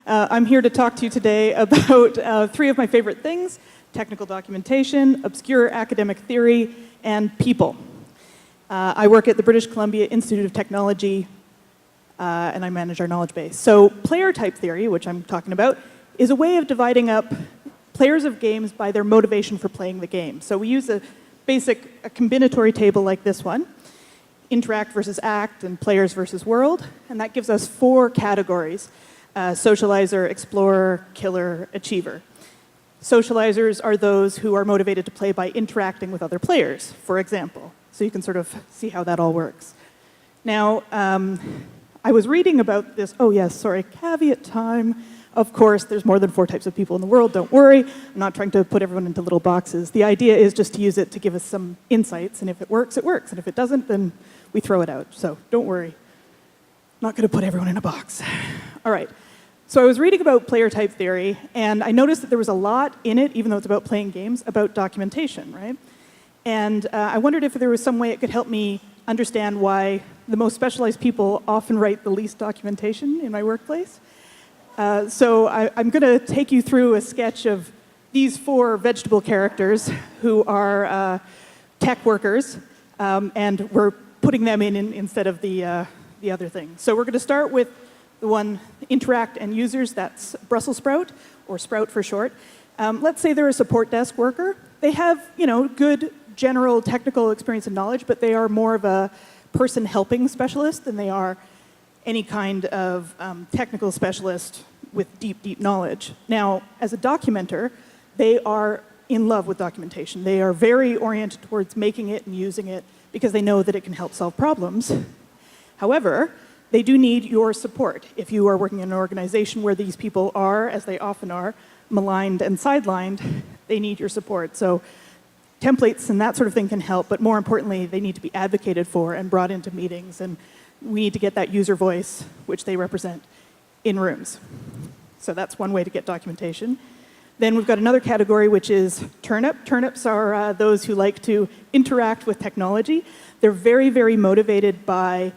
I'm here to talk to you today about three of my favorite things: technical documentation, obscure academic theory, and people. I work at the British Columbia Institute of Technology, and I manage our knowledge base. So player type theory, which I'm talking about, is a way of dividing up players of games by their motivation for playing the game. So we use a combinatory table like this one: interact versus act, and players versus world, and that gives us four categories: socializer, explorer, killer, achiever. Socializers are those who are motivated to play by interacting with other players, for example. So you can sort of see how that all works. Now, I was reading about this. Oh yes, sorry, caveat time. Of course, there's more than 4 types of people in the world, don't worry. I'm not trying to put everyone into little boxes. The idea is just to use it to give us some insights, and if it works, it works. And if it doesn't, then we throw it out. So don't worry. I'm not going to put everyone in a box. All right. So I was reading about player type theory, and I noticed that there was a lot in it, even though it's about playing games, about documentation, right? And I wondered if there was some way it could help me understand why the most specialized people often write the least documentation in my workplace. So I'm going to take you through a sketch of these 4 vegetable characters who are tech workers, and we're putting them in instead of the other thing. So we're going to start with the one, interact and users. That's Brussels sprout, or Sprout for short. Let's say they're a support desk worker. They have, good general technical experience and knowledge, but they are more of a person helping specialist than they are any kind of technical specialist with deep, deep knowledge. Now, as a documenter, they are in love with documentation. They are very oriented towards making it and using it because they know that it can help solve problems. However, they do need your support. If you are working in an organization where these people are, as they often are, maligned and sidelined, they need your support. So templates and that sort of thing can help, but more importantly, they need to be advocated for and brought into meetings, and we need to get that user voice, which they represent, in rooms. So that's one way to get documentation. Then we've got another category, which is turnip. Turnips are those who like to interact with technology. They're very, very motivated by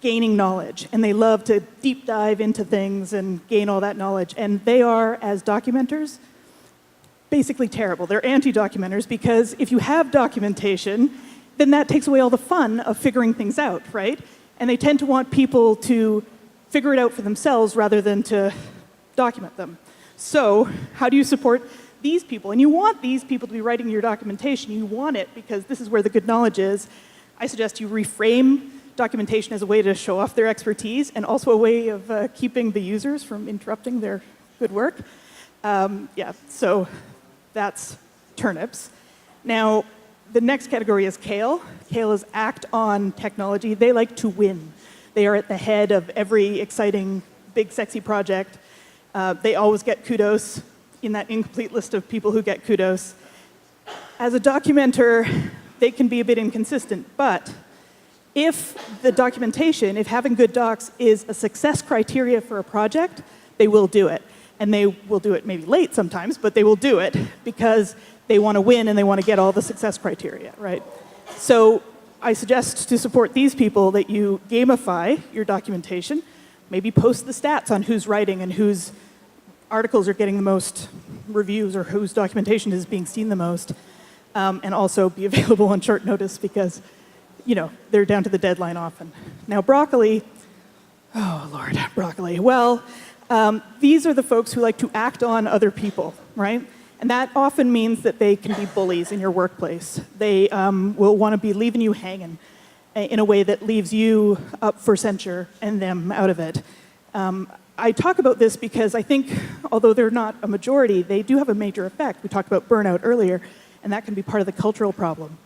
gaining knowledge, and they love to deep dive into things and gain all that knowledge. And they are, as documenters, basically terrible. They're anti-documenters because if you have documentation, then that takes away all the fun of figuring things out, right? And they tend to want people to figure it out for themselves rather than to document them. So how do you support these people? And you want these people to be writing your documentation. You want it because this is where the good knowledge is. I suggest you reframe documentation as a way to show off their expertise, and also a way of keeping the users from interrupting their good work. So that's turnips. Now, the next category is kale. Kale is act on technology. They like to win. They are at the head of every exciting, big, sexy project. They always get kudos in that incomplete list of people who get kudos. As a documenter, they can be a bit inconsistent, but if the documentation, if having good docs is a success criteria for a project, they will do it. And they will do it maybe late sometimes, but they will do it because they want to win and they want to get all the success criteria, right? So I suggest to support these people that you gamify your documentation, maybe post the stats on who's writing and whose articles are getting the most reviews or whose documentation is being seen the most, and also be available on short notice because they're down to the deadline often. Now, broccoli, oh Lord, broccoli. Well, these are the folks who like to act on other people, right? And that often means that they can be bullies in your workplace. They will want to be leaving you hanging in a way that leaves you up for censure and them out of it. I talk about this because I think, although they're not a majority, they do have a major effect. We talked about burnout earlier, and that can be part of the cultural problem.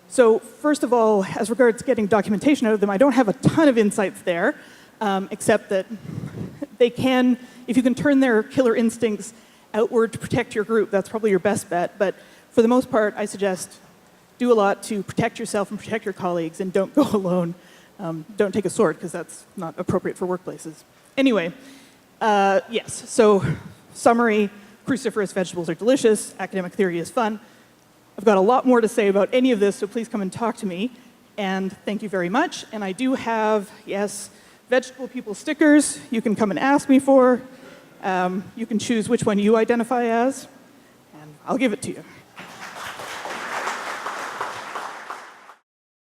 So first of all, as regards getting documentation out of them, I don't have a ton of insights there, except that they can, if you can turn their killer instincts outward to protect your group, that's probably your best bet. But for the most part, I suggest do a lot to protect yourself and protect your colleagues, and don't go alone. Don't take a sword, because that's not appropriate for workplaces. Anyway, yes, so summary, cruciferous vegetables are delicious, academic theory is fun. I've got a lot more to say about any of this, so please come and talk to me. And thank you very much. And I do have, yes, vegetable people stickers you can come and ask me for. You can choose which one you identify as, and I'll give it to you.